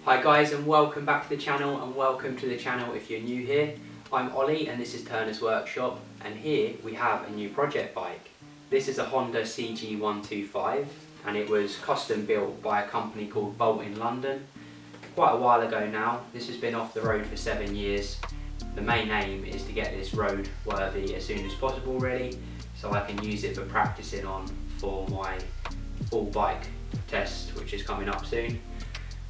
Hi guys, and welcome back to the channel, and welcome to the channel if you're new here. I'm Ollie and this is Turner's Workshop, and here we have a new project bike. This is a Honda CG125 and it was custom built by a company called Bolt in London quite a while ago now. This has been off the road for 7 years. The main aim is to get this road worthy as soon as possible really, so I can use it for practicing on for my full bike test which is coming up soon.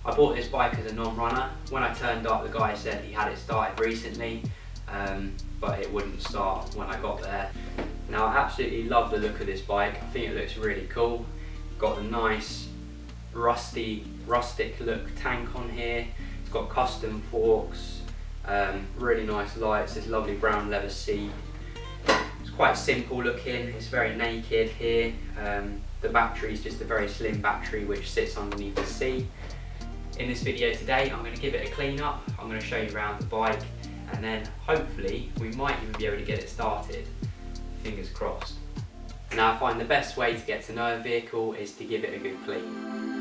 I bought this bike as a non-runner. When I turned up, the guy said he had it started recently, but it wouldn't start when I got there. Now I absolutely love the look of this bike. I think it looks really cool. Got a nice rustic look tank on here. It's got custom forks, really nice lights, this lovely brown leather seat. It's quite simple looking, it's very naked here. The battery is just a very slim battery which sits underneath the seat. In this video today, I'm going to give it a clean up, I'm going to show you around the bike, and then hopefully we might even be able to get it started. Fingers crossed. Now I find the best way to get to know a vehicle is to give it a good clean.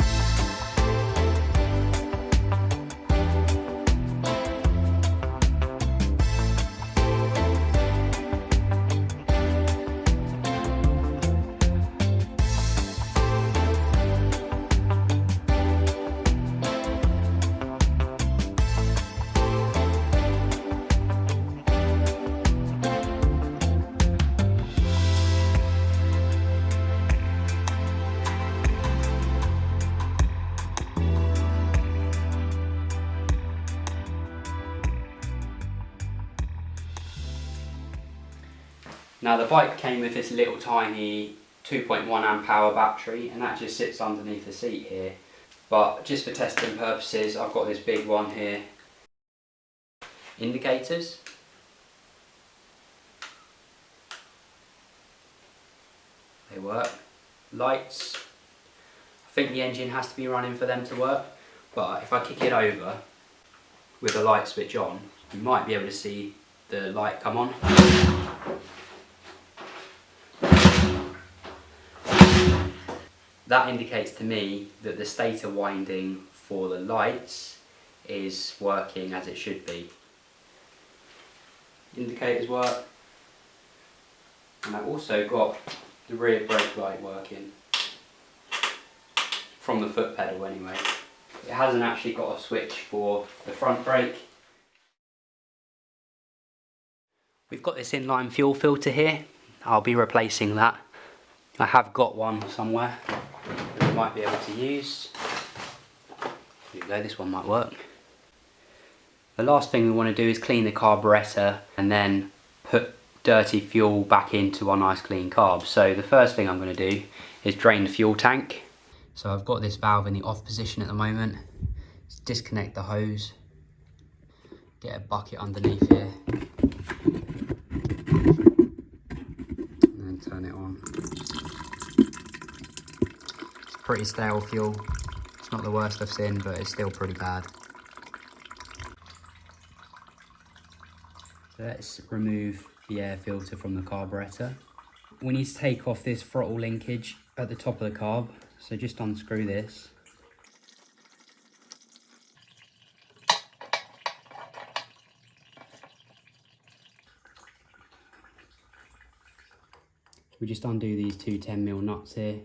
Now the bike came with this little tiny 2.1 amp hour battery, and that just sits underneath the seat here. But just for testing purposes, I've got this big one here. Indicators. They work. Lights. I think the engine has to be running for them to work, but if I kick it over with the light switch on, you might be able to see the light come on. That indicates to me that the stator winding for the lights is working as it should be. Indicators work, and I've also got the rear brake light working, from the foot pedal anyway. It hasn't actually got a switch for the front brake. We've got this inline fuel filter here. I'll be replacing that. I have got one somewhere that we might be able to use. Here we go, this one might work. The last thing we want to do is clean the carburetor and then put dirty fuel back into our nice clean carb. So the first thing I'm going to do is drain the fuel tank. So I've got this valve in the off position at the moment. Let's disconnect the hose, get a bucket underneath here, and then turn it on. Pretty stale fuel. It's not the worst I've seen, but it's still pretty bad. So let's remove the air filter from the carburetor. We need to take off this throttle linkage at the top of the carb, so just unscrew this. We just undo these two 10mm nuts here.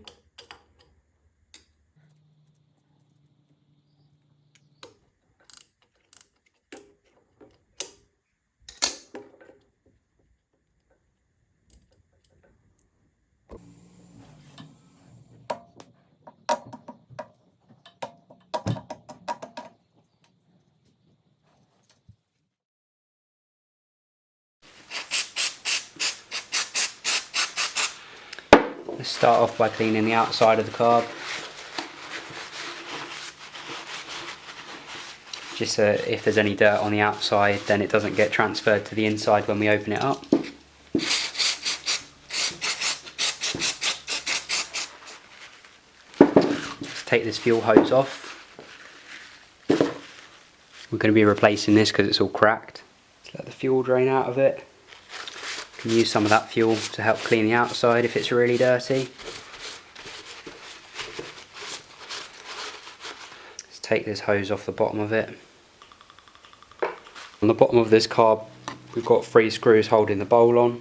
Let's start off by cleaning the outside of the carb. Just so if there's any dirt on the outside, then it doesn't get transferred to the inside when we open it up. Let's take this fuel hose off. We're going to be replacing this because it's all cracked. Let's let the fuel drain out of it. Can use some of that fuel to help clean the outside if it's really dirty. take this hose off the bottom of it. On the bottom of this carb we've got 3 screws holding the bowl on.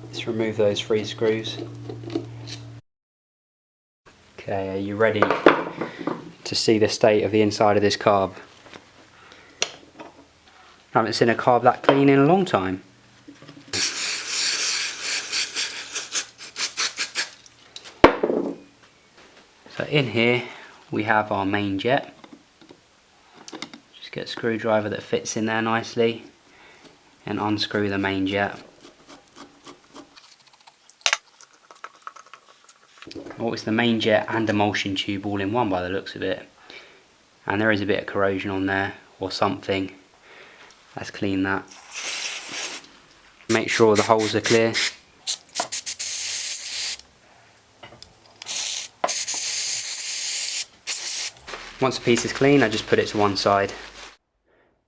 Let's remove those 3 screws. Okay, are you ready to see the state of the inside of this carb? I haven't seen a carb that clean in a long time. So in here we have our main jet. Just get a screwdriver that fits in there nicely and unscrew the main jet. Oh, it's the main jet and emulsion tube all in one by the looks of it. And there is a bit of corrosion on there or something. Let's clean that. Make sure the holes are clear. Once a piece is clean, I just put it to one side.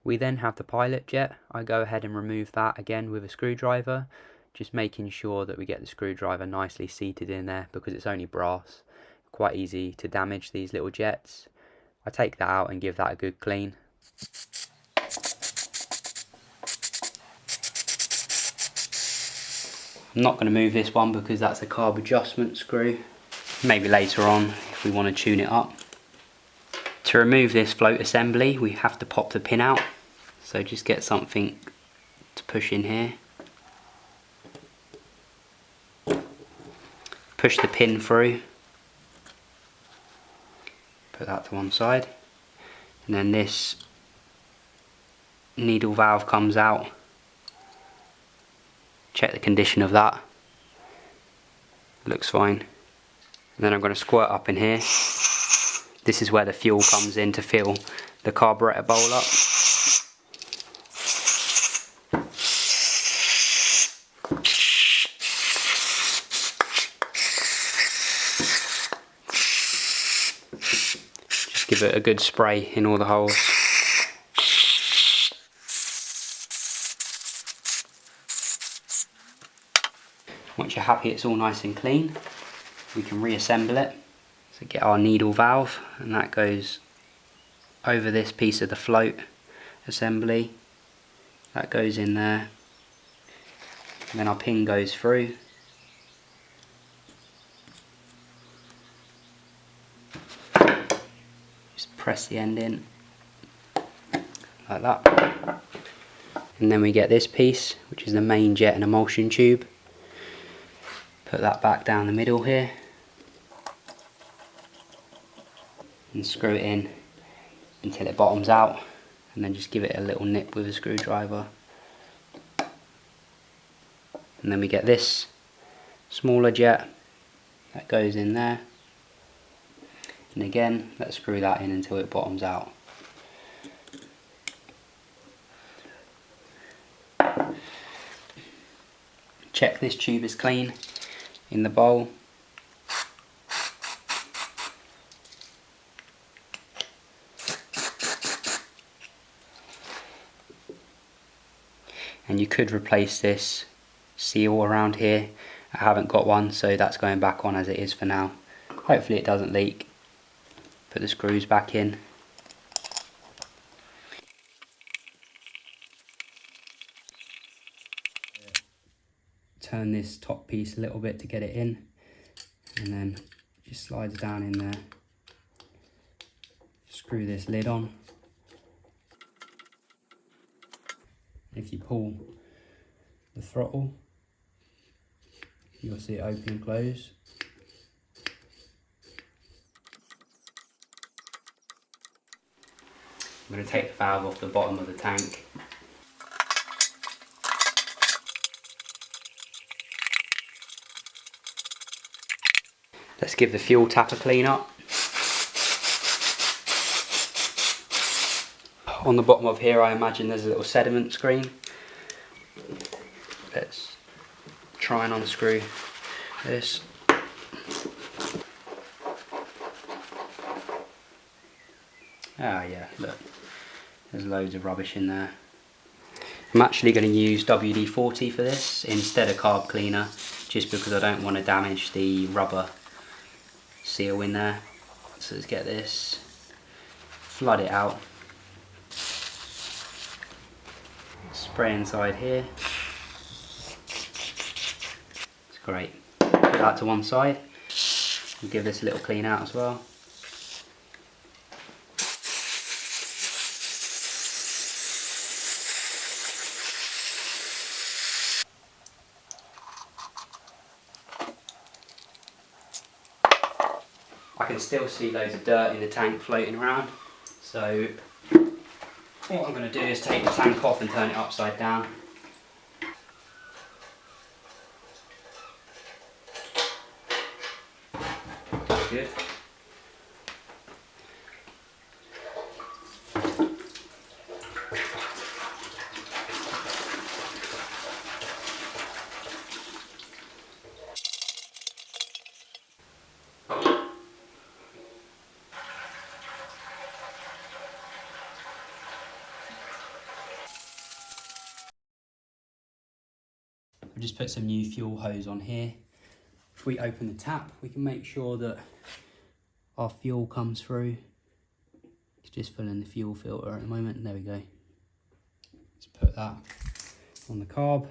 We then have the pilot jet. I go ahead and remove that again with a screwdriver, just making sure that we get the screwdriver nicely seated in there because it's only brass. Quite easy to damage these little jets. I take that out and give that a good clean. I'm not going to move this one because that's a carb adjustment screw. Maybe later on if we want to tune it up. To remove this float assembly we have to pop the pin out, so just get something to push in here. Push the pin through, put that to one side, and then this needle valve comes out. Check the condition of that, looks fine. And then I'm going to squirt up in here. This is where the fuel comes in to fill the carburetor bowl up. Just give it a good spray in all the holes. Once you're happy it's all nice and clean, we can reassemble it. So get our needle valve, and that goes over this piece of the float assembly. That goes in there. And then our pin goes through. Just press the end in, like that. And then we get this piece, which is the main jet and emulsion tube. Put that back down the middle here. And screw it in until it bottoms out, and then just give it a little nip with a screwdriver. And then we get this smaller jet that goes in there, and again let's screw that in until it bottoms out. Check this tube is clean in the bowl. And you could replace this seal around here. I haven't got one, so that's going back on as it is for now. Hopefully it doesn't leak. Put the screws back in. Turn this top piece a little bit to get it in, and then it just slides down in there. Screw this lid on. If you pull the throttle, you'll see it open and close. I'm going to take the valve off the bottom of the tank. Let's give the fuel tap a clean up. On the bottom of here I imagine there's a little sediment screen. Let's try and unscrew this. Ah yeah, look, there's loads of rubbish in there. I'm actually going to use WD-40 for this instead of carb cleaner, just because I don't want to damage the rubber seal in there. So So let's get this, flood it out. Spray inside here. It's great. Put that to one side. We'll give this a little clean out as well. I can still see loads of dirt in the tank floating around, so what I'm going to do is take the tank off and turn it upside down. That's good. I've just put some new fuel hose on here. If we open the tap, we can make sure that our fuel comes through. It's just filling the fuel filter at the moment. There we go. Let's put that on the carb.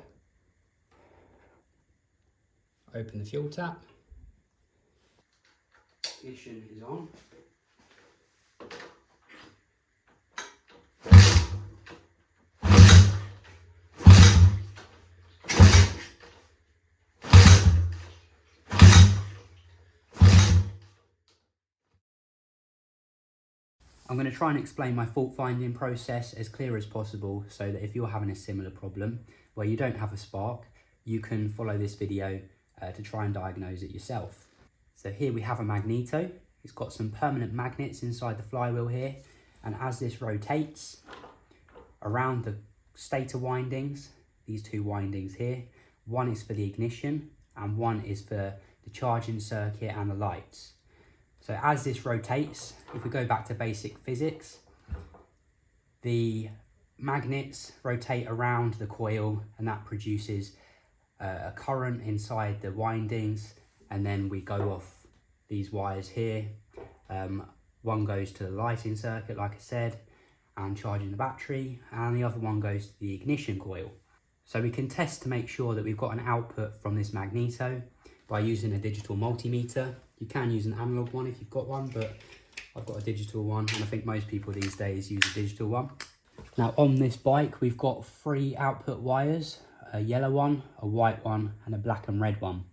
Open the fuel tap. Ignition is on. I'm going to try and explain my fault finding process as clear as possible so that if you're having a similar problem where you don't have a spark, you can follow this video to try and diagnose it yourself. So here we have a Magneto. It's got some permanent magnets inside the flywheel here, and as this rotates around the stator windings, these two windings here, one is for the ignition and one is for the charging circuit and the lights. So as this rotates, if we go back to basic physics, the magnets rotate around the coil and that produces a current inside the windings, and then we go off these wires here. One goes to the lighting circuit, like I said, and charging the battery, and the other one goes to the ignition coil. So we can test to make sure that we've got an output from this Magneto by using a digital multimeter. You can use an analog one if you've got one, but I've got a digital one, and I think most people these days use a digital one. Now on this bike, we've got 3 output wires, a yellow one, a white one, and a black and red one.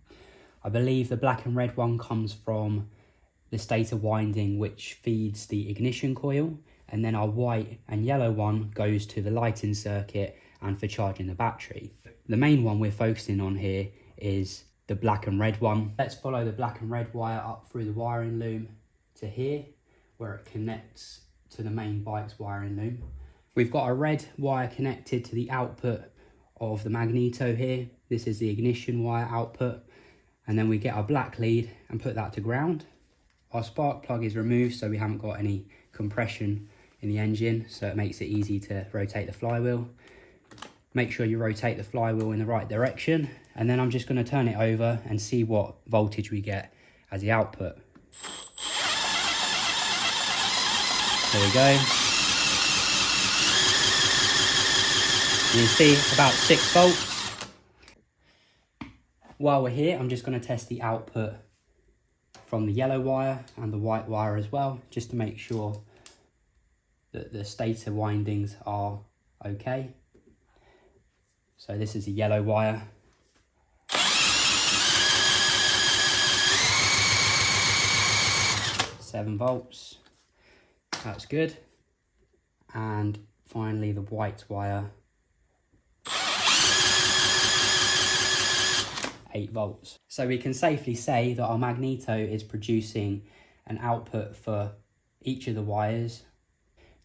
I believe the black and red one comes from the stator winding, which feeds the ignition coil, and then our white and yellow one goes to the lighting circuit and for charging the battery. The main one we're focusing on here is the black and red one. Let's follow the black and red wire up through the wiring loom to here, where it connects to the main bike's wiring loom. We've got a red wire connected to the output of the Magneto here. This is the ignition wire output. And then we get our black lead and put that to ground. Our spark plug is removed, so we haven't got any compression in the engine, so it makes it easy to rotate the flywheel. Make sure you rotate the flywheel in the right direction, and then I'm just going to turn it over and see what voltage we get as the output. There we go. You can see about 6 volts. While we're here, I'm just going to test the output from the yellow wire and the white wire as well, just to make sure that the stator windings are okay. So this is the yellow wire. Seven volts, that's good. And finally the white wire, 8 volts. So we can safely say that our Magneto is producing an output for each of the wires.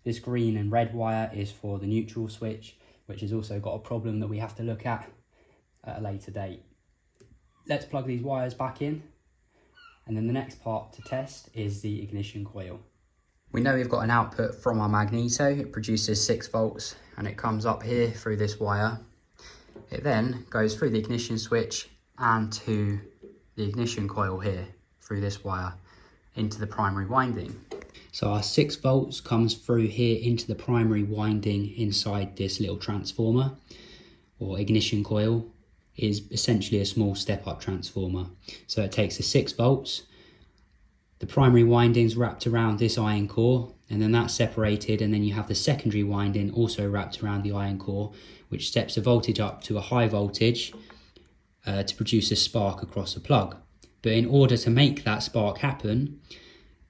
This green and red wire is for the neutral switch, which has also got a problem that we have to look at a later date. Let's plug these wires back in, and then the next part to test is the ignition coil. We know we've got an output from our Magneto. It produces 6 volts and it comes up here through this wire. It then goes through the ignition switch and to the ignition coil here through this wire. into the primary winding. So our 6 volts comes through here into the primary winding inside this little transformer or ignition coil. Is essentially a small step-up transformer. So it takes the 6 volts, the primary windings wrapped around this iron core, and then that's separated, and then you have the secondary winding also wrapped around the iron core, which steps the voltage up to a high voltage to produce a spark across the plug. But in order to make that spark happen,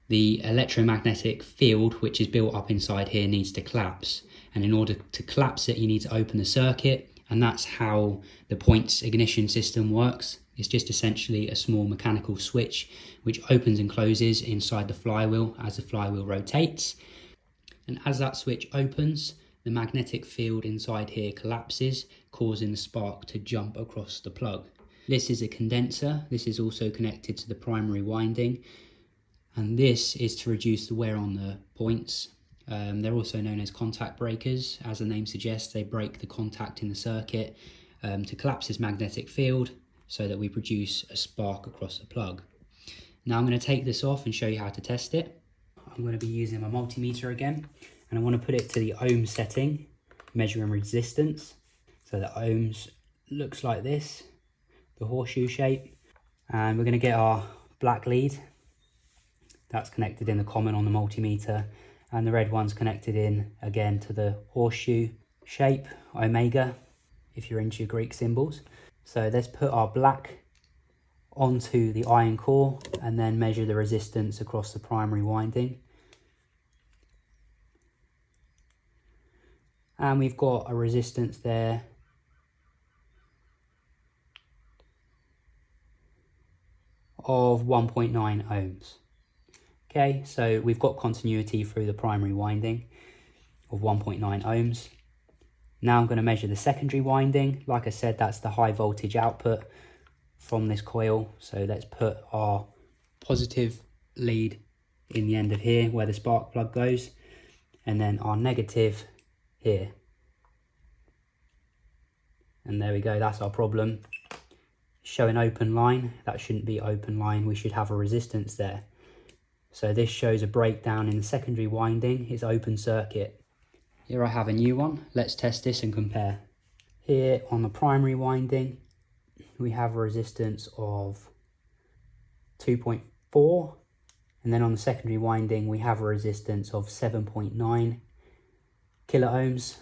the electromagnetic field which is built up inside here needs to collapse, and in order to collapse it you need to open the circuit. And that's how the points ignition system works. It's just essentially a small mechanical switch which opens and closes inside the flywheel as the flywheel rotates. And as that switch opens, the magnetic field inside here collapses, causing the spark to jump across the plug. This is a condenser. This is also connected to the primary winding. And this is to reduce the wear on the points. They're also known as contact breakers. As the name suggests, they break the contact in the circuit to collapse this magnetic field so that we produce a spark across the plug. Now I'm going to take this off and show you how to test it. I'm going to be using my multimeter again, and I want to put it to the ohm setting, measuring resistance. So the ohms looks like this, the horseshoe shape, and we're going to get our black lead. That's connected in the common on the multimeter. And the red one's connected in again to the horseshoe shape, omega, if you're into your Greek symbols. So let's put our black onto the iron core and then measure the resistance across the primary winding. And we've got a resistance there of 1.9 ohms. Okay, so we've got continuity through the primary winding of 1.9 ohms. Now I'm going to measure the secondary winding. Like I said, that's the high voltage output from this coil. So let's put our positive lead in the end of here where the spark plug goes, and then our negative here. And there we go, that's our problem. Showing open line, that shouldn't be open line, we should have a resistance there. So this shows a breakdown in the secondary winding, it's open circuit. Here I have a new one, let's test this and compare. Here on the primary winding, we have a resistance of 2.4, and then on the secondary winding, we have a resistance of 7.9 kilo ohms.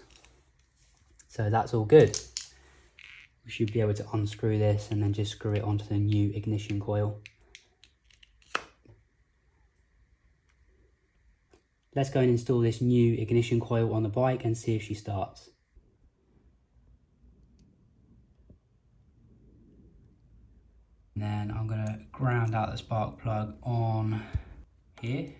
So that's all good. We should be able to unscrew this and then just screw it onto the new ignition coil. Let's go and install this new ignition coil on the bike and see if she starts. And then I'm going to ground out the spark plug on here.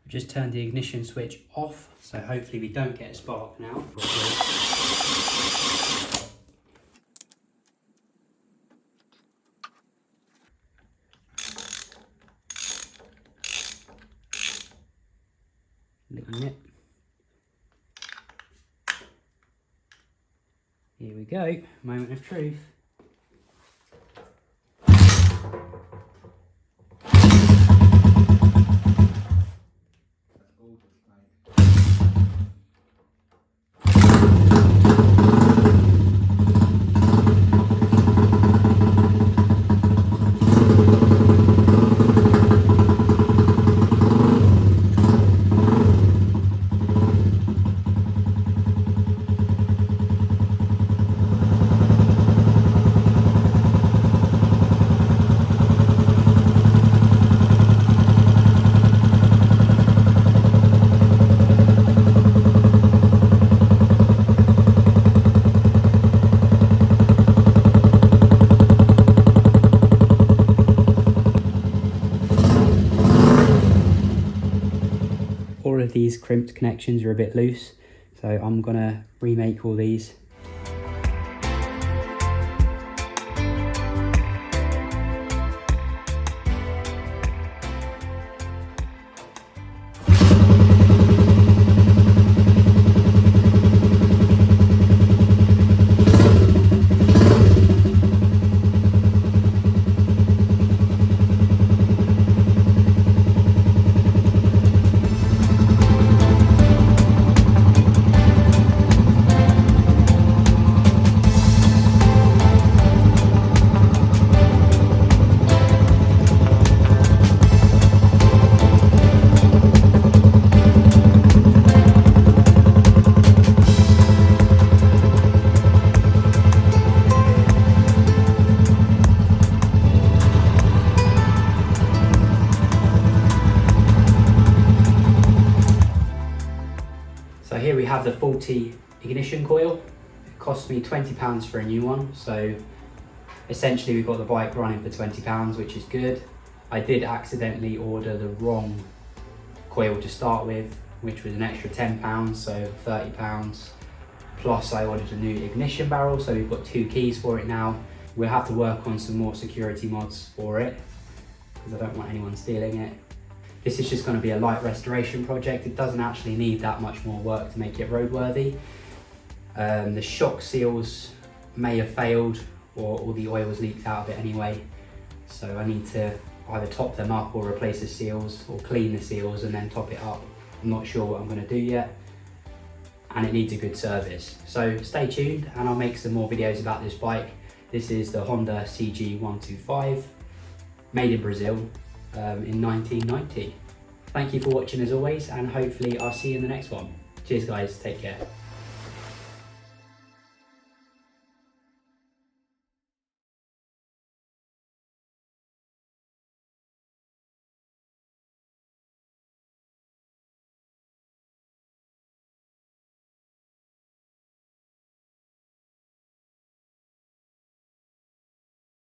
I've just turned the ignition switch off, so hopefully we don't get a spark now. Little nip. Here we go, moment of truth. All of these crimped connections are a bit loose, so I'm gonna remake all these. the faulty ignition coil. It cost me £20 for a new one, so essentially we got the bike running for £20, which is good. I did accidentally order the wrong coil to start with, which was an extra £10, so £30. Plus I ordered a new ignition barrel, so we've got 2 keys for it now. We'll have to work on some more security mods for it, because I don't want anyone stealing it. This is just going to be a light restoration project. It doesn't actually need that much more work to make it roadworthy. The shock seals may have failed, or all the oil was leaked out of it anyway. So I need to either top them up or replace the seals, or clean the seals and then top it up. I'm not sure what I'm going to do yet. And it needs a good service. So stay tuned and I'll make some more videos about this bike. This is the Honda CG125, made in Brazil in 1990. Thank you for watching as always, and hopefully I'll see you in the next one. Cheers guys, take care.